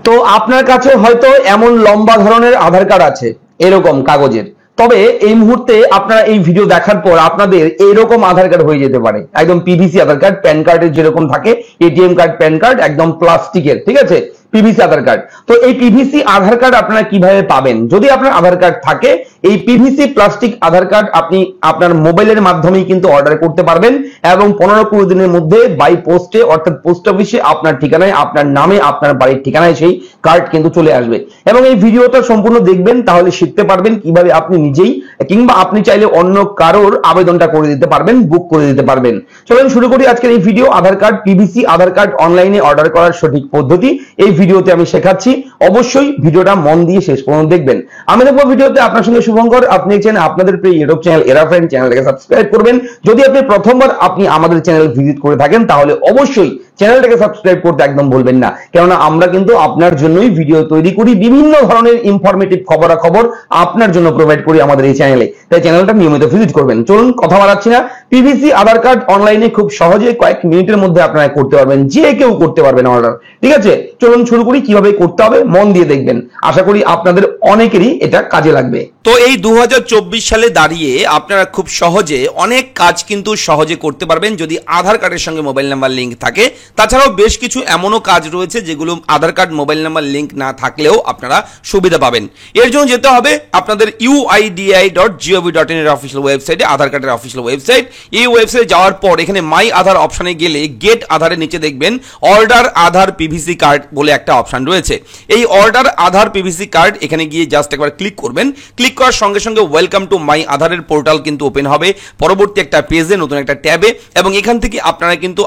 তো আপনার কাছে হয়তো এমন লম্বা ধরনের আধার কার্ড আছে এরকম কাগজের, তবে এই মুহূর্তে আপনারা এই ভিডিও দেখার পর আপনাদের এইরকম আধার কার্ড হয়ে যেতে পারে, একদম পিভিসি আধার কার্ড, প্যান কার্ডের যেরকম থাকে এটিএম কার্ড, প্যান কার্ড একদম প্লাস্টিকের, ঠিক আছে, পিভিসি আধার কার্ড। তো এই পিভিসি আধার কার্ড আপনারা কিভাবে পাবেন? যদি আপনার আধার কার্ড থাকে, এই পিভিসি প্লাস্টিক আধার কার্ড আপনি আপনার মোবাইলের মাধ্যমেই কিন্তু অর্ডার করতে পারবেন এবং 15-20 দিনের মধ্যে বাই পোস্টে অর্থাৎ পোস্ট অফিসে আপনার ঠিকানায়, আপনার নামে, আপনার বাড়ির ঠিকানায় সেই কার্ড কিন্তু চলে আসবে। এবং এই ভিডিওটা সম্পূর্ণ দেখবেন, তাহলে শিখতে পারবেন কিভাবে আপনি নিজেই কিংবা আপনি চাইলে অন্য কারোর আবেদনটা করে দিতে পারবেন, বুক করে দিতে পারবেন। চলুন শুরু করি আজকের এই ভিডিও। আধার কার্ড, পিভিসি আধার কার্ড অনলাইনে অর্ডার করার সঠিক পদ্ধতি এই ভিডিওতে আমি শেখাচ্ছি। অবশ্যই ভিডিওটা মন দিয়ে শেষ পর্যন্ত দেখবেন। আমি দেখবো ভিডিওতে আপনার সঙ্গে শুভঙ্কর, আপনি চ্যানেল আপনাদের প্রিয় ইউটিউব চ্যানেল এরা ফ্রেন্ড, চ্যানেলটাকে সাবস্ক্রাইব করবেন। যদি আপনি প্রথমবার আমাদের চ্যানেল ভিজিট করে থাকেন তাহলে অবশ্যই চ্যানেলটাকে সাবস্ক্রাইব করতে একদম ভুলবেন না, কেননা আমরা কিন্তু আপনার জন্যই ভিডিও তৈরি করি, বিভিন্ন ধরনের ইনফরমেটিভ খবরাখবর আপনার জন্য প্রোভাইড করি আমাদের এই চ্যানেলে, তাই চ্যানেলটা নিয়মিত ভিজিট করবেন। চলুন কথা বাড়াচ্ছি না, পিভিসি আধার কার্ড অনলাইনে খুব সহজে কয়েক মিনিটের মধ্যে আপনারা করতে পারবেন, যে কেউ করতে পারবেন অর্ডার, ঠিক আছে। চলুন শুরু করি, কিভাবে করতে হবে মন দিয়ে দেখবেন, আশা করি আপনাদের অনেকেরই এটা কাজে লাগবে। তো এই 2024 সালে দাঁড়িয়ে আপনারা খুব সহজে অনেক কাজ কিন্তু সহজে করতে পারবেন যদি আধার কার্ডের সঙ্গে মোবাইল নাম্বার লিঙ্ক থাকে। তাছাড়াও বেশ কিছু এমনও কাজ রয়েছে যেগুলো আধার কার্ড মোবাইল নাম্বার লিঙ্ক না থাকলেও আপনারা সুবিধা পাবেন। এর জন্য যেতে হবে আপনাদের uidi.gov.in এর অফিসিয়াল ওয়েবসাইটে, আধার কার্ডের অফিসিয়াল ওয়েবসাইট। এই ওয়েবসাইটে যাওয়ার পর এখানে মাই আধার অপশনে গেলে গেট আধারের নিচে দেখবেন অর্ডার আধার পিভিসি কার্ড বলে একটা অপশন রয়েছে। এই অর্ডার আধার পিভিসি কার্ড এখানে গিয়ে জাস্ট একবার ক্লিক করবেন। ক্লিক করার সঙ্গে সঙ্গে ওয়েলকাম টু মাই আধারের পোর্টাল কিন্তু ওপেন হবে পরবর্তী একটা পেজে, নতুন একটা ট্যাবে, এবং এখান থেকে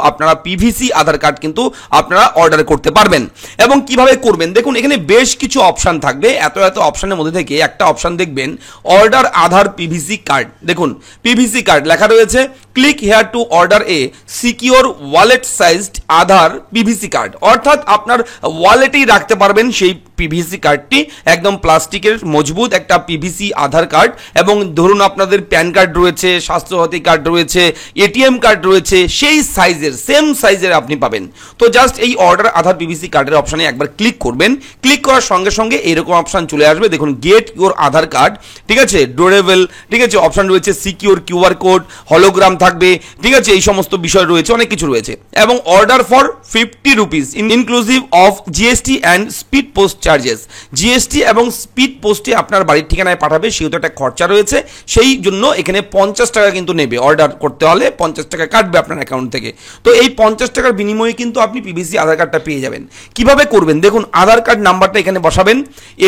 আপনারা পিভিসি আধার কার্ড কিন্তু আপনারা অর্ডার করতে পারবেন। এবং কিভাবে করবেন দেখুন, এখানে বেশ কিছু অপশন থাকবে। এত অপশনের মধ্যে থেকে একটা অপশন দেখবেন অর্ডার আধার পিভিসি কার্ড। দেখুন পিভিসি কার্ড লেখা রয়েছে, click here two order A secure wallet sized Aadhaar PVC card, অর্থাৎ আপনার ওয়ালেটেই রাখতে পারবেন সেই পিভিসি কার্ডটি, একদম প্লাস্টিকের মজবুত একটা পিভিসি আধার কার্ড। এবং ধরুন আপনাদের প্যান কার্ড রয়েছে, স্বাস্থ্যসাথী কার্ড রয়েছে, এটিএম কার্ড রয়েছে, সেই সাইজের সেম সাইজের আপনি পাবেন। তো জাস্ট এই অর্ডার আধার পিভিসি কার্ডের অপশনে একবার ক্লিক করবেন। ক্লিক করার সঙ্গে সঙ্গে এইরকম অপশন চলে আসবে, দেখুন গেট ইউর আধার কার্ড, ঠিক আছে, ডোরেবল, ঠিক আছে, অপশন রয়েছে সিকিউর কিউআর কোড, হলোগ্রাম থাকবে, ঠিক আছে, এই সমস্ত বিষয় রয়েছে, অনেক কিছু রয়েছে। এবং order for 50 rupees inclusive of GST and speed post charges. GST এবং স্পিড পোস্টে আপনার বাড়ির ঠিকানায় পাঠাবে, সেহেতু একটা খরচা রয়েছে, সেই জন্য এখানে 50 টাকা কিন্তু নেবে। অর্ডার করতে হলে 50 টাকা কাটবে আপনার অ্যাকাউন্ট থেকে। তো এই 50 টাকার বিনিময়ে কিন্তু আপনি পিভিসি আধার কার্ডটা পেয়ে যাবেন। কিভাবে করবেন দেখুন, আধার কার্ড নাম্বারটা এখানে বসাবেন,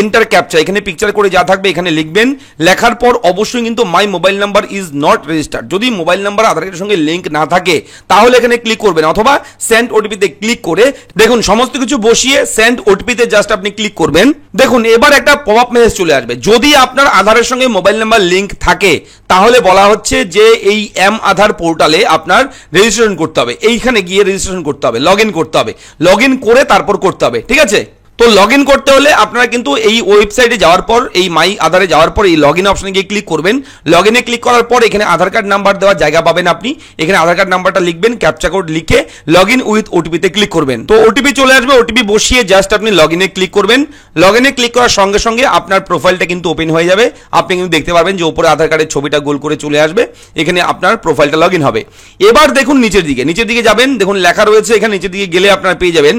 এন্টার ক্যাপচা এখানে পিকচার করে যা থাকবে এখানে লিখবেন। লেখার পর অবশ্যই কিন্তু my mobile number is not registered, যদি মোবাইল নাম্বার আধার কার্ডের সঙ্গে লিঙ্ক না থাকে তাহলে এখানে ক্লিক করবেন, অথবা সেন্ড ওটিপিতে ক্লিক করে দেখুন সমস্ত কিছু বসিয়ে সেন্ড ওটিপিতে জাস্ট আপনি ক্লিক করবেন। দেখুন এবার একটা পপআপ মেসেজ চলে আসবে। যদি আপনার আধারের সঙ্গে মোবাইল নাম্বার লিঙ্ক থাকে তাহলে বলা হচ্ছে যে এই এম আধার পোর্টালে আপনার রেজিস্ট্রেশন করতে হবে, এইখানে গিয়ে রেজিস্ট্রেশন করতে হবে, লগ ইন করতে হবে, লগ ইন করে তারপর করতে হবে, ঠিক আছে। তো লগ ইন করতে হলে আপনারা কিন্তু এই ওয়েবসাইটে যাওয়ার পর, এই মাই আধারে যাওয়ার পর এই লগ ইন অপশনে গিয়ে ক্লিক করবেন। লগ ইনে ক্লিক করার পর এখানে আধার কার্ড নাম্বার দেওয়ার জায়গা পাবেন আপনি, এখানে আধার কার্ড নাম্বারটা লিখবেন, ক্যাপচা কোড লিখে লগ ইন উইথ ওটিপিতে ক্লিক করবেন। তো ওটিপি চলে আসবে, ওটিপি বসিয়ে জাস্ট আপনি লগ ইনে ক্লিক করবেন। লগ ইনে ক্লিক করার সঙ্গে সঙ্গে আপনার প্রোফাইলটা কিন্তু ওপেন হয়ে যাবে। আপনি কিন্তু দেখতে পারবেন যে উপরে আধার কার্ডের ছবিটা গোল করে চলে আসবে, এখানে আপনার প্রোফাইলটা লগ ইন হবে। এবার দেখুন নিচের দিকে যাবেন, দেখুন লেখা রয়েছে এখানে, নিচের দিকে গেলে আপনারা পেয়ে যাবেন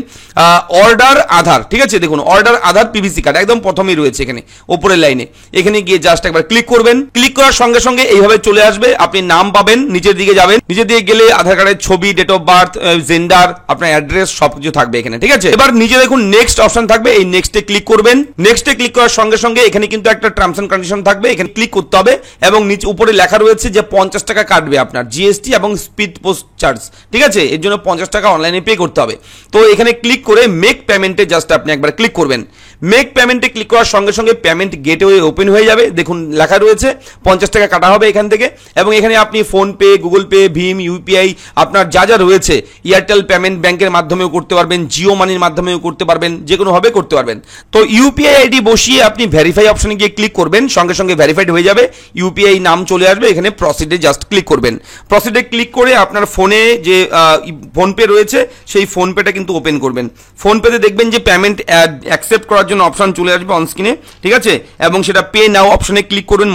অর্ডার আধার, ঠিক আছে। দেখুন অর্ডার আধার পিভিসি কার্ড একদম প্রথমেই রয়েছে এখানে উপরের লাইনে, এখানে গিয়ে জাস্ট একবার ক্লিক করবেন। ক্লিক করার সঙ্গে সঙ্গে এইভাবে চলে আসবে, আপনি নাম পাবেন, নিচের দিকে যাবেন, নিচের দিকে গেলে আধার কার্ডের ছবি, ডেট অফ বার্থ, জেন্ডার, আপনার অ্যাড্রেস সবকিছু থাকবে এখানে, ঠিক আছে। এবার নিচে দেখুন নেক্সট অপশন থাকবে, এই নেক্সটে ক্লিক করবেন। নেক্সটে ক্লিক করার সঙ্গে সঙ্গে এখানে কিন্তু একটা টার্মস এন্ড কন্ডিশন থাকবে, এখানে ক্লিক করতে হবে এবং নিচে উপরে লেখা রয়েছে যে 50 টাকা কাটবে আপনার জিএসটি এবং স্পিড পোস্ট চার্জ, ঠিক আছে। এর জন্য 50 টাকা অনলাইনে পে করতে হবে। তো এখানে ক্লিক করে মেক পেমেন্টে জাস্ট আপনি একবার ক্লিক করবেন। মেক পেমেন্টে ক্লিক করার সঙ্গে সঙ্গে পেমেন্ট গেটওয়ে ওপেন হয়ে যাবে। দেখুন লেখা রয়েছে 50 টাকা কাটা হবে এখান থেকে, এবং এখানে আপনি ফোনপে, গুগল পে, ভীম, ইউপিআই আপনার যা যা রয়েছে, এয়ারটেল পেমেন্ট ব্যাংকের মাধ্যমেও করতে পারবেন, জিও মানির মাধ্যমেও করতে পারবেন, যে কোনোভাবে করতে পারবেন। তো ইউপিআই আইডি বসিয়ে আপনি ভেরিফাই অপশনে গিয়ে ক্লিক করবেন, সঙ্গে সঙ্গে ভেরিফাইড হয়ে যাবে, ইউপিআই নাম চলে আসবে, এখানে প্রসিডে জাস্ট ক্লিক করবেন। প্রসিডে ক্লিক করে আপনার ফোনে যে ফোনপে রয়েছে সেই ফোনপেটা কিন্তু ওপেন করবেন। ফোনপেতে দেখবেন যে পেমেন্ট অ্যাকসেপ্ট করার জন্য অপশন চলে আসবে অন স্ক্রিনে, ঠিক আছে, এবং সেটা পে নাও অপশনে ক্লিক করবেন।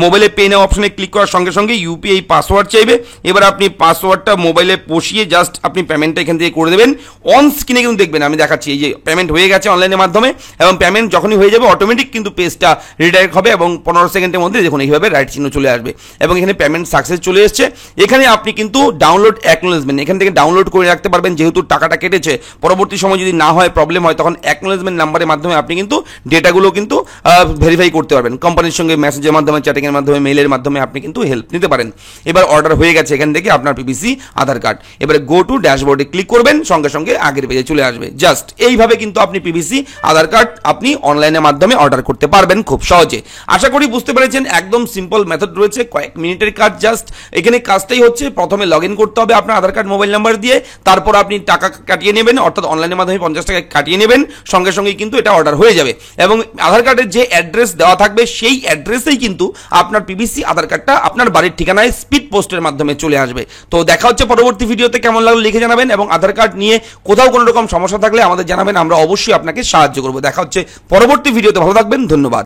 মোবাইলে পে নাও অপশনে ক্লিক করার সঙ্গে সঙ্গে ইউপিআই পাসওয়ার্ড চাইবে। এবার আপনি পাসওয়ার্ডটা মোবাইলে বসিয়ে জাস্ট আপনি পেমেন্টটা এখান থেকে করে দেবেন। অন স্ক্রিনে কিন্তু দেখবেন আমি দেখাচ্ছি এই যে পেমেন্ট হয়ে গেছে অনলাইনের মাধ্যমে, এবং পেমেন্ট যখনই হয়ে যাবে অটোমেটিক কিন্তু পেজটা রিডাইরেক্ট হবে এবং 15 সেকেন্ডের মধ্যে দেখুন এইভাবে রাইট চিহ্ন চলে আসবে এবং এখানে পেমেন্ট সাকসেস চলে এসছে। এখানে আপনি কিন্তু ডাউনলোড অ্যাকনোলেজমেন্ট এখান থেকে ডাউনলোড করে রাখতে পারবেন, যেহেতু টাকাটা কেটেছে পরবর্তী সময় যদি না হয় প্রবলেম হয় তখন অ্যাকনোলেজমেন্ট নাম্বারের মাধ্যমে আপনি কিন্তু ডেটাগুলো কিন্তু ভেরিফাই করতে পারবেন। কোম্পানির সঙ্গে মেসেজের মাধ্যমে, চ্যাটিংয়ের মাধ্যমে, মেইলের মাধ্যমে আপনি কিন্তু হেল্প নিতে পারেন। এবার অর্ডার হয়ে গেছে এখান থেকে আপনার পিভিসি আধার কার্ড। এবারে গো টু ড্যাশবোর্ডে ক্লিক করবেন, সঙ্গে সঙ্গে আগের পেজে চলে আসবে। জাস্ট এইভাবে কিন্তু আপনি পিভিসি আধার কার্ড আপনি অনলাইনের মাধ্যমে অর্ডার করতে পারবেন খুব সহজে। আশা করি বুঝতে পেরেছেন, একদম সিম্পল মেথড রয়েছে, কয়েক মিনিটের কাজ। জাস্ট এখানে কাজটাই হচ্ছে প্রথমে লগ ইন করতে হবে আপনার আধার কার্ড মোবাইল নাম্বার দিয়ে, তারপর আপনি টাকা কাটিয়ে নেবেন, অর্থাৎ অনলাইনের মাধ্যমে 50 টাকা কাটিয়ে নেবেন, সঙ্গে সঙ্গে কিন্তু এটা অর্ডার হয়ে যাবে। এবং আধার কার্ডের যে অ্যাড্রেস দেওয়া থাকবে সেই অ্যাড্রেসেই কিন্তু আপনার পিভিসি আধার কার্ডটা আপনার বাড়ির ঠিকানায় স্পিড পোস্টের মাধ্যমে চলে আসবে। তো দেখা হচ্ছে পরবর্তী ভিডিওতে, কেমন লাগলো লিখে জানাবেন, এবং আধার কার্ড নিয়ে কোথাও কোনো রকম সমস্যা থাকলে আমাদের জানাবেন, আমরা অবশ্যই আপনাকে সাহায্য করবো। দেখা হচ্ছে পরবর্তী ভিডিওতে, ভালো থাকবেন, ধন্যবাদ।